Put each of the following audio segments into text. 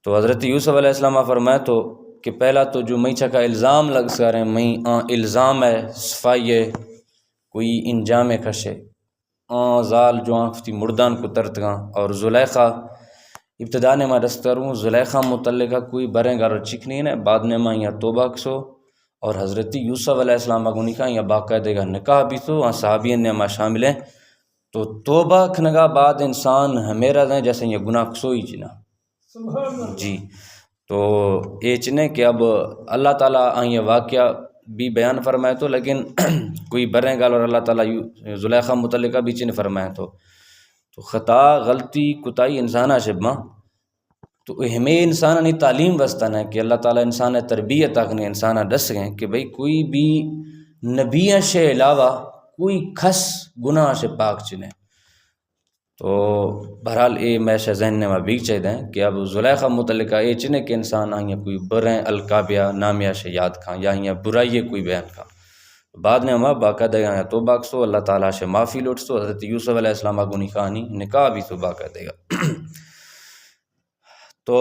تو حضرت یوسف علیہ السلام فرمایا تو کہ پہلا تو جو میں چکا الزام لگ سارے میں الزام ہے صفائی ہے کوئی انجام کھشے زال جو آنکھتی مردان کو ترتگاں اور زلیخا ابتدا نے میں دستروں زلیخا متعلقہ کوئی بریں گار چکنی ہے بعد نے میں یا توبہ کسو اور حضرت یوسف علیہ السلام اگونی کا یا باقاعدہ کا نکاح بھی تو صحابین نے میں شامل ہیں تو توبہ کھنگا بعد انسان ہمیرا دیں جیسے یہ گناہ کسو ہی جنا جی تو یہ چنے کہ اب اللہ تعالیٰ یہ واقعہ بھی بیان فرمائے تو لیکن کوئی بریں گال اور اللہ تعالیٰ زلیخا متعلقہ بھی چن فرمائے تو خطا غلطی کتائی انسانہ شبما تو ہمیں انسان نے تعلیم وستان ہے کہ اللہ تعالیٰ انسان تربیت اگنے انسانہ ڈس گئے کہ بھئی کوئی بھی نبیہ سے علاوہ کوئی کھس گناہ سے پاک چنے تو بہرحال اے میں ذہن نے میں بھی چاہیے دیں کہ اب زلیخا متعلقہ یہ چنے کہ انسان آئیں کوئی بریں القابیہ نامیہ سے یاد کھاں یا برائی کوئی بیان کھاں بعد نے ہمیں باقاعدہ یا توبہ کسو اللہ تعالیٰ سے معافی لوٹ سو حضرت یوسف علیہ السلام کو نکاح بھی تو باقاعدہ گا تو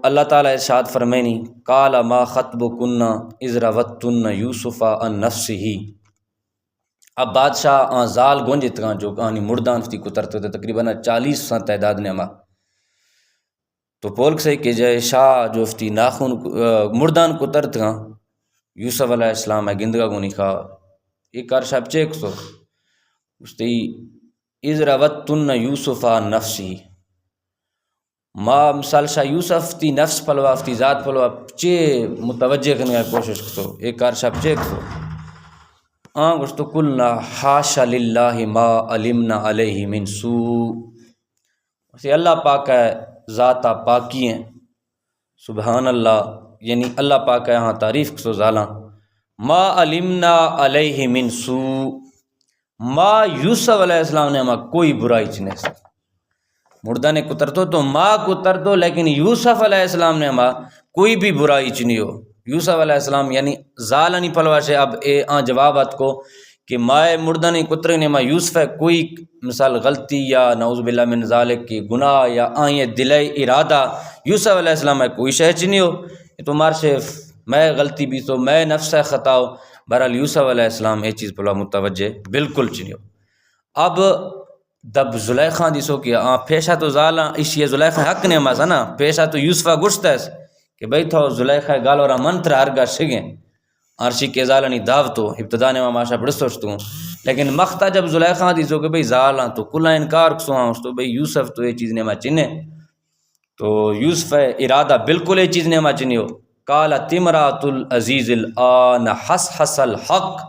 اللہ تعالیٰ ارشاد فرمینی قال ما خطبکن اذ راوتن یوسف عن نفسہ اب بادشاہ زال گونجت گاں جو کہانی مردان فتی کترتے تھے تقریباً 40 تعداد نے ہما تو پولک سے کہ جائے شاہ جو فتی ناخن مردان کترت گاں یوسف علیہ السلام ہے گندگا گونی کا ایک کار شاپ چیک سو استی اذ راوتن یوسف عن نفسہ ما مثال شاہ یوسف تی نفس پلوا تی ذات پلوا چے متوجہ کرنے کی کوشش کرو ایک کار شاپ چیک سو گوشت قلنا حاشا للہ ما علمنا علیہ من سوء اسی اللہ پاک ہے ذاتہ پاکی ہیں سبحان اللہ یعنی اللہ پاک ہے ہاں تعریف کسو زالاں ما علمنا علیہ من سوء ما یوسف علیہ السلام نے ما کوئی برائی چنے سے مردہ نے کتر تو ماں کتر دو لیکن یوسف علیہ السلام نے ماں کوئی بھی برائی چنی ہو یوسف علیہ السلام یعنی زالانی پلوا سے اب جوابات کو کہ مائے مردہ نے کتر نے ماں یوسف ہے کوئی مثال غلطی یا نعوذ باللہ من ذالک کی گناہ یا آئیں دل ارادہ یوسف علیہ السلام ہے کوئی شے چنی ہو یہ تو مار سے میں غلطی بھی تو میں نفس خطا ہو بہرحال یوسف علیہ السلام یہ چیز پلوا متوجہ بالکل چنی ہو اب دب زلیخا دیسو کہ پیشہ تو زالاں اشیاء زلیخا حق نے ماسا نا پیشہ تو یوسفہ گشت ہے کہ بھئی تھو زلیخا گال اور منتر ہرگاہ شگیں عرشی کے زالانی دعوتو ابتدا نے ماشا بڑھ سوچتوں لیکن مختہ جب زلیخا دیسو کہ بھئی زالاں تو کلا انکار کسو ہاں اس تو بھئی یوسف تو یہ چیز نے ما چنے تو یوسف ارادہ بالکل یہ چیز نے ما چنی ہو قالت امرأۃ العزیز الآن حس الحق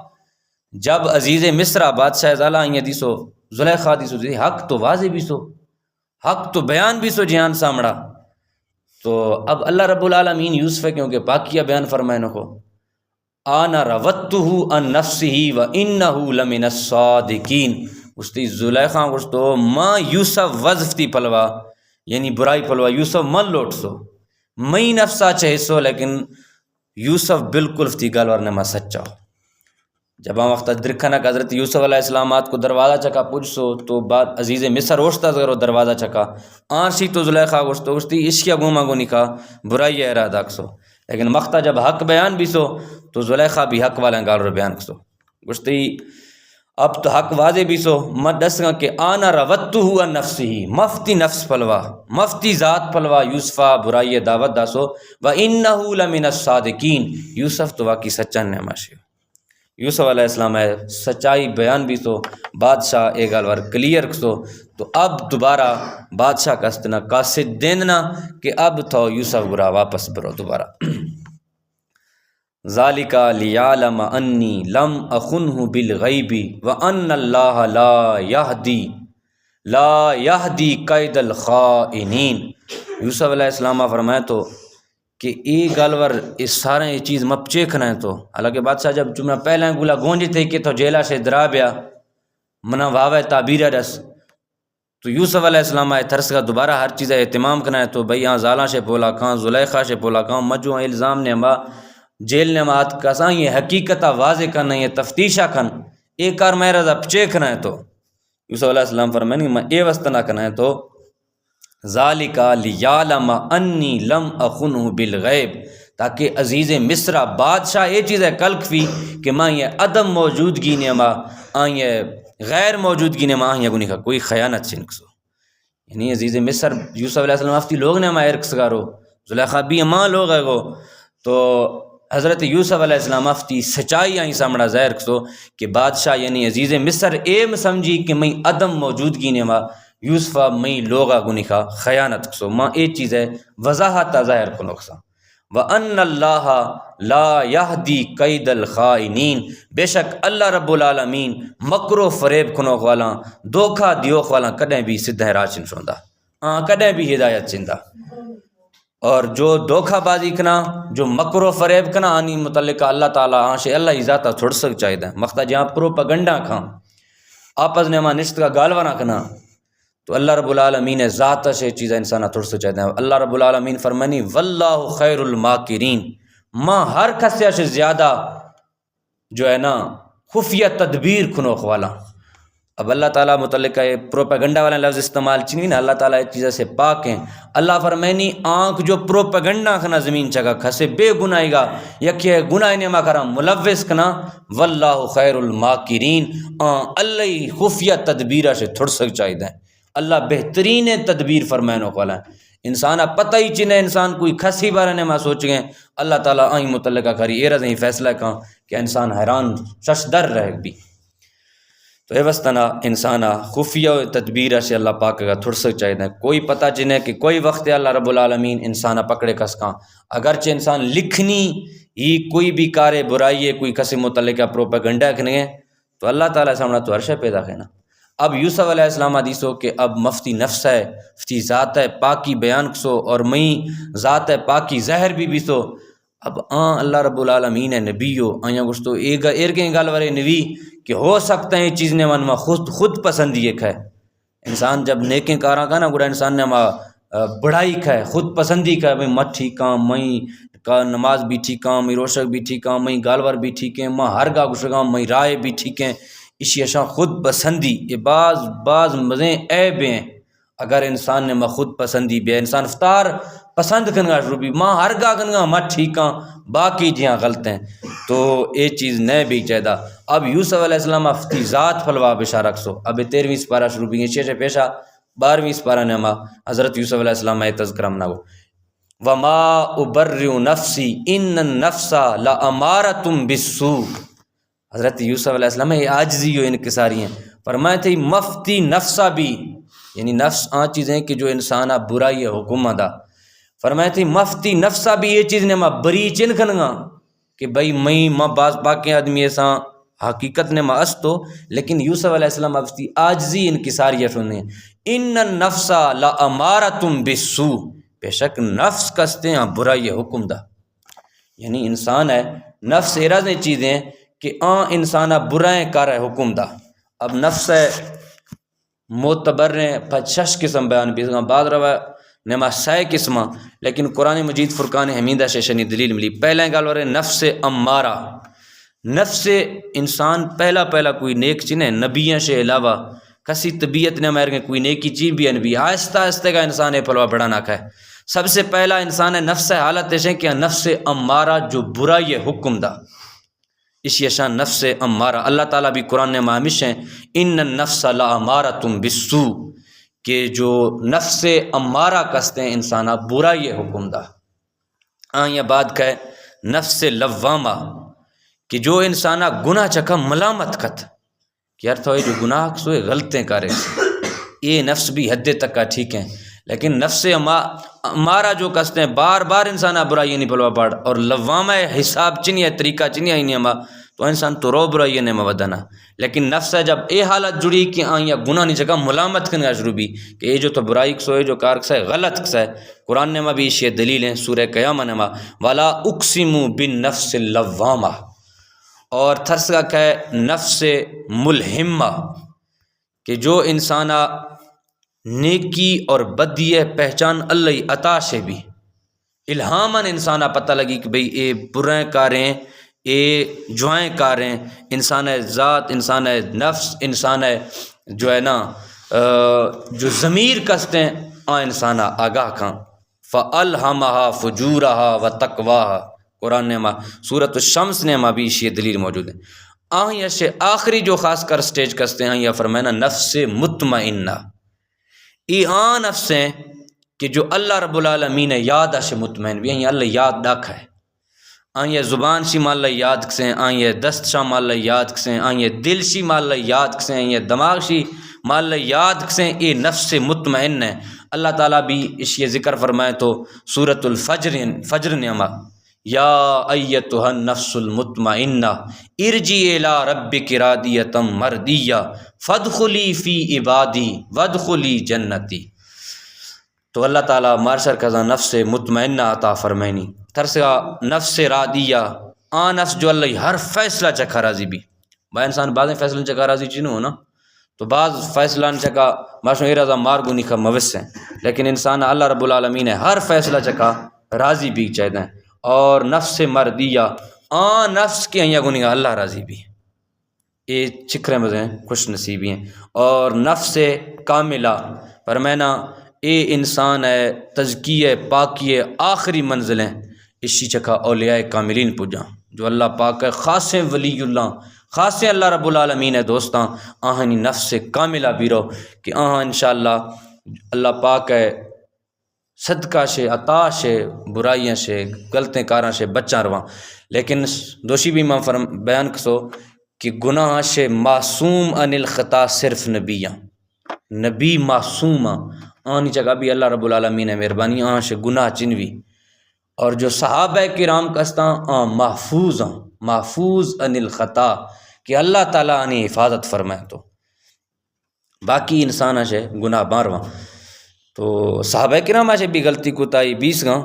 جب عزیز مصر بادشاہ زالاں یہ دیسو زلیخا دی سو حق تو واضح بھی سو حق تو بیان بھی سو جہان سامڑا تو اب اللہ رب العالمین یوسف کیونکہ پاکیہ بیان فرمائے کو آنا روتہ عن نفسہ و انہ لمن الصادقین استی زلیخا گوشتو ماں یوسف وظفتی پلوا یعنی برائی پلوا یوسف من لوٹ سو میں نفسا چاہے سو لیکن یوسف بالکل فتی گال ورنہ ما سچا ہو جب ہم وقت درکھنا کہ حضرت یوسف علیہ السلامات کو دروازہ چکا پوچھ سو تو بعد عزیز مصر اوشتا ذرا دروازہ چکا آنسی تو زلیخا گوشتو گوشتی اشیا گوما گو نکا برائی ارادہ کسو لیکن مختہ جب حق بیان بھی سو تو زلیخا بھی حق والا گال رو بیان کسو گوشتی اب تو حق واضح بھی سو مت دس گا کہ آنا روتہ عن نفسہ مفتی نفس پلوا مفتی ذات پلوا یوسفہ برائی دعوت داسو و انہ لمن الصادقین یوسف تو واقعی سچا نعماشی یوسف علیہ السلام ہے سچائی بیان بھی تو بادشاہ ایک گالور کلیئر کسو تو اب دوبارہ بادشاہ کا استنا قاصد دینا کہ اب تو یوسف گرا واپس برو دوبارہ ذالک لیعلم انی لم اخنہ بالغیب وان اللہ لا یہدی قید الخائنین یوسف علیہ السلام فرمائے تو کہ ای گالور اس سارے یہ چیز مپچے کھنا ہے تو حالانکہ بادشاہ جب چمنا پہلے گولا گونجی تھے کہ تو جیلہ سے درابیا منا واوے تعبیر رس تو یوسف علیہ السلام آئے ترس کا دوبارہ ہر چیز اہتمام کرنا ہے تو بھئی ہاں زالاں سے پولا کھاں زلیخا سے پولا کھاں مجھو الزام نے ہما جیل نے مات کساں یہ حقیقتہ واضح کرنا یہ تفتیشہ کھن ایک کار میں رضا پچے کھنا ہے تو یوسف علیہ السلام فرمائنی میں اے وستنا کرنا ہے تو ذالک لیعلم انی لم اخنہ بالغیب، تاکہ عزیز مصر بادشاہ یہ چیز ہے کلک فی کہ ماں یہ عدم موجودگی نے ماں یہ غیر موجودگی نے ماں گنی کا کوئی خیانت چنکسو، یعنی عزیز مصر یوسف علیہ السلام افتی لوگ نے ماں ارکس گارو زلیخا بھی ماں لوگ ہے گو، تو حضرت یوسف علیہ السلام افتی سچائی آئیں سامڑا ظاہر کسو کہ بادشاہ یعنی عزیز مصر ایم سمجھی کہ میں عدم موجودگی نے ماں یوسفہ میں لوگا گنی کا خیانت کسو، ماں یہ چیز ہے وضاحت ظاہر کنو کسا۔ وَأَنَّ اللَّهَ لَا يَهْدِي قَيْدَ الْخَائِنِينَ، بے شک اللہ رب العالمین مکر و فریب کنو والا دھوکہ دیوخ والا کدیں بھی سدھے راہ چن شوندا، کدیں بھی ہدایت چندا، اور جو دھوکہ بازی کنا جو مکر و فریب کنا آنی متعلقہ اللہ تعالیٰ آنشے اللہ ذاتہ تھوڑ سک چاہیے مختہ جہاں پروپگنڈا کھاں آپس نے ماں نشت کا گالوانا کنا، تو اللہ رب العالمین ذات سے چیزیں انسانہ تھوڑ سے چاہتے ہیں۔ اللہ رب العالمین فرمانی واللہ خیر الماکرین، ماں ہر کسیا سے زیادہ جو ہے نا خفیہ تدبیر کھنوخ والا۔ اب اللہ تعالیٰ متعلقہ پروپیگنڈا والا لفظ استعمال چنی نا، اللہ تعالیٰ ایک چیزیں سے پاک ہیں۔ اللہ فرمانی آنکھ جو پروپیگنڈا کھنا زمین چگا کھسے بے گناہی گا یکی گناہ نے ما کرا ملوث کنا، واللہ خیر الماکرین، اللہ خفیہ تدبیرہ سے تھوڑ سک چاہیے ہیں، اللہ بہترین تدبیر فرمائنو والا ہے۔ انسان پتہ ہی چنے انسان کوئی کھسی بارے نے ما سوچ گئے اللہ تعالیٰ آئیں متعلقہ کری اے رضی فیصلہ کہاں کہ انسان حیران شش در رہ بھی، تو اے وستنا انسانہ خفیہ تدبیر سے اللہ پاک کا تھوڑ سک چاہیے، کوئی پتہ چنے کہ کوئی وقت اللہ رب العالمین انسانہ پکڑے کس کہاں، اگرچہ انسان لکھنی ہی کوئی بھی کارے برائی ہے کوئی کسی متعلقہ پروپیگنڈا کھنے گے تو اللہ تعالیٰ سامنا تو عرشہ پیدا کھینا۔ اب یوسف علیہ السلام حدیثو کہ اب مفتی نفس ہے مفتی ذات ہے پاکی بیان کسو اور میں ذات ہے پاکی زہر بھی سو، اب اللہ رب العالمین ہے نبیو آیا گشتو ایرگیں گال ورے نبی کہ ہو سکتا ہے یہ چیز نے من خود پسندی ایک ہے، انسان جب نیکیں کاراں کا نا گڑا انسان نے بڑھائی کھائے خود پسندی کھائے میں مت ٹھیک ہاں میں کا نماز بھی ٹھیک ہاں میں روشک بھی ٹھیک ہاں میں گالور بھی ٹھیک ہیں ماں ہر گاہ گشگاں میں رائے بھی ٹھیک ہیں، اسی اشاں خود پسندی یہ بعض مزیں عیب ہیں، اگر انسان نے خود پسندی بے انسان افطار پسند کرنا شروع بھی ماں ہر گاہ کرنا مت ٹھیک ہاں باقی جہاں غلط ہیں، تو یہ چیز نہ بھی چاہیے۔ اب یوسف علیہ السلام افتی ذات پھلوا بشارہ رکھسو، اب 13ویں سپارہ شروع بھی شیشے پیشہ 12ویں سپارہ نے حضرت یوسف علیہ السلام میں تذکرہ منا گو وما ابرئ نفسی ان النفس لامارۃ بالسوء، حضرت یوسف علیہ السلام یہ عاجزی و انکساری ہیں، فرمائے تھے مفتی نفسہ بھی یعنی نفس چیزیں کہ جو انسان برائی حکم دا، فرمائے تھے مفتی نفسہ بھی یہ چیز نے ما بری چن کھنگا کہ بھئی میں ما بعض باقی آدمی ایسا حقیقت نے ما استو، لیکن یوسف علیہ السلام افتی عاجزی انکساری سننے ان النفس لامارۃ بالسوء، بے شک نفس کستے ہیں برائی حکم دا، یعنی انسان ہے نفس ایرازیں چیزیں کہ انسانہ برائیں کار ہے حکم دا۔ اب نفس ہے معتبر نے شش قسم بیان بھی بعد روا نما 6 قسمہ، لیکن قرآن مجید فرقان حمیدہ سے شنی دلیل ملی۔ پہلے گال ورے نفس امارہ، نفس انسان پہلا کوئی نیک چنے نبیوں سے علاوہ کسی طبیعت نے میر کوئی نیکی چیز بھی نبی آہستہ آہستہ کا انسان پھلوا بڑا نہ کھائے، سب سے پہلا انسان ہے نفس حالت ایسے کہ نفس امارہ جو برائی حکم دا، اس یشان نفس امارہ اللہ تعالیٰ بھی قرآن نے مامش ہیں ان النفس لامارۃ بالسوء کہ جو نفس امارہ کستے ہیں انسانہ برائی حکم دا۔ یہ بات کہے نفس لوامہ کہ جو انسانہ گناہ چکا ملامت کت کہ یار تو جو گناہ سوئے غلطیں کرے یہ نفس بھی حد تک کا ٹھیک ہیں، لیکن نفس امارہ جو کستے ہیں بار بار انسانہ برائی نہیں پلوا پڑ اور لوامہ حساب چنی ہے طریقہ چنی ہے نہیں تو انسان تو رو برائی نے مودنا، لیکن نفس ہے جب اے حالت جڑی کہ یا گناہ نہیں چکا ملامت کرنے کا شروع بھی کہ یہ جو تو برائی کسو ہے جو کار کسا ہے غلط کسا ہے، قرآن نے بھی یہ دلیل ہیں سورہ قیامہ نے ولا اقسم بالنفس اللوامہ، اور تھرس کا کہ نفس ملہمہ کہ جو انسانہ نیکی اور بدی پہچان اللہ عطا سے بھی الہاماً انسانہ پتہ لگی کہ بھئی اے برائیں کاریں اے جوائیں کاریں، انسان ہے ذات انسان ہے نفس انسان ہے جو ہے نا جو ضمیر کستے ہیں آ انسانا آگاہ کھاں فَأَلْهَمَهَا فُجُورَهَا وَتَقْوَاهَا قرآن نے سورۃ الشمس نے بھی یہ دلیل موجود ہے۔ یہ آخری جو خاص کر سٹیج کستے ہیں یا فرمائنا نفس مطمئنہ، یہ نفس ہیں کہ جو اللہ رب العالمین یاد سے مطمئن بھی ہیں، اللہ یاد ڈاکھ ہے، یہ زبان شی مال اللہ یاد کسیں، یہ دست شاہ مال اللہ یاد کسیں، یہ دل شی مال اللہ یاد کسیں، یہ دماغ شی مال اللہ یاد کسیں، یہ نفس مطمئن ہے۔ اللہ تعالیٰ بھی اس یہ ذکر فرمائے تو سورۃ الفجر نعمہ یا ایتھا النفس المطمئنہ ارجعی الی ربک راضیۃ مرضیہ فادخلی فی عبادی وادخلی جنتی۔ تو اللہ تعالیٰ مارشر کذا نفس مطمئنہ عطا فرمائنی، ترسا نفس راضیہ نفس جو اللہ ہر فیصلہ چکھا راضی بھی۔ با انسان بعض فیصلہ چکھا راضی چینو ہونا تو بعض فیصلہ چکا ماشو ارزا مارگو نکھا موس ہیں، لیکن انسان اللہ رب العالمین ہر فیصلہ چکا راضی بھی چاہتے ہیں۔ اور نفس مردیہ نفس کی ہیں گنی اللہ راضی بھی، یہ چکھرے مزے ہیں، خوش نصیبی ہیں۔ اور نفس کاملہ فرمائنا اے انسان ہے تزکیہ پاکیہ آخری منزلیں اسی چکا اولیاء کاملین پجاں جو اللہ پاک ہے، خاص ولی اللہ، خاص اللہ رب العالمین ہے دوستاں۔ آہنی نفس کاملہ بھی رو کہ انشاءاللہ اللہ پاک ہے صدقہ سے عطا سے برائیاں سے غلطیں کاراں سے بچاں رواں، لیکن دوشی بھی میں بیان کسو کہ گناہ سے معصوم عن الخطا صرف نبیاں، نبی معصوم آنی جگہ بھی اللہ رب العالمین ہے مہربانی سے گناہ چنوی۔ اور جو صحابہ کرام کستاں محفوظ عن الخطا کہ اللہ تعالیٰ آنی حفاظت فرمائے، تو باقی انسان سے گناہ بارواں تو صحابہ کرام سے بھی غلطی کوتاہی 20 گاں،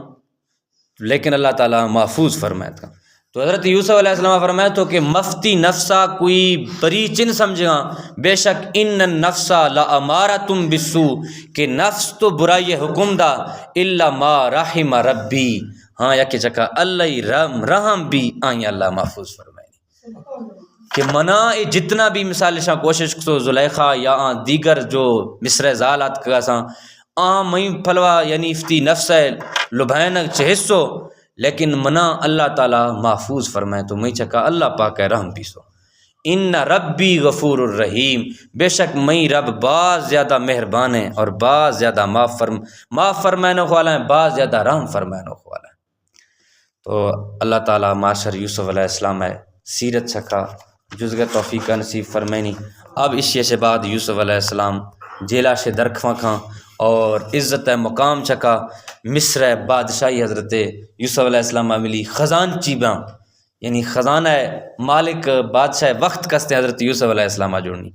لیکن اللہ تعالیٰ محفوظ فرمائے تھا۔ تو حضرت یوسف علیہ السلام فرمائے تو کہ مفتی نفسا کوئی بری چن سمجھا، بے شک ان النفسا لامارۃ بالسوء کہ نفس تو برائی حکم دا الا ما رحم ربی، یا کہ چکا اللہ رحم بھی اللہ محفوظ فرمائے کہ منا جتنا بھی مثال شاہ کوشش کو زلیخا یا دیگر جو مصر زالات کا ساں میں پھلوا یعنی افتی نفس ہے لبھین چہسو، لیکن منا اللہ تعالیٰ محفوظ فرمائے تو میں چکا اللہ پاک رحم پیسو۔ ان ربی غفور الرحیم، بے شک میں رب بعض زیادہ مہربان ہیں اور بعض زیادہ معاف فرمائنے والا ہیں، بعض زیادہ رحم فرمائنے والا ہے۔ تو اللہ تعالیٰ معاشر یوسف علیہ السلام ہے سیرت چکا جزگ توفیق نصیب فرمائنی۔ اب اس سے بعد یوسف علیہ السلام جیلا سے درخواں کھاں اور عزت مقام چکا مصر بادشاہی حضرت یوسف علیہ السلام ملی خزان چیباں یعنی خزانہ مالک بادشاہ وقت کستے حضرت یوسف علیہ السلام جوڑنی۔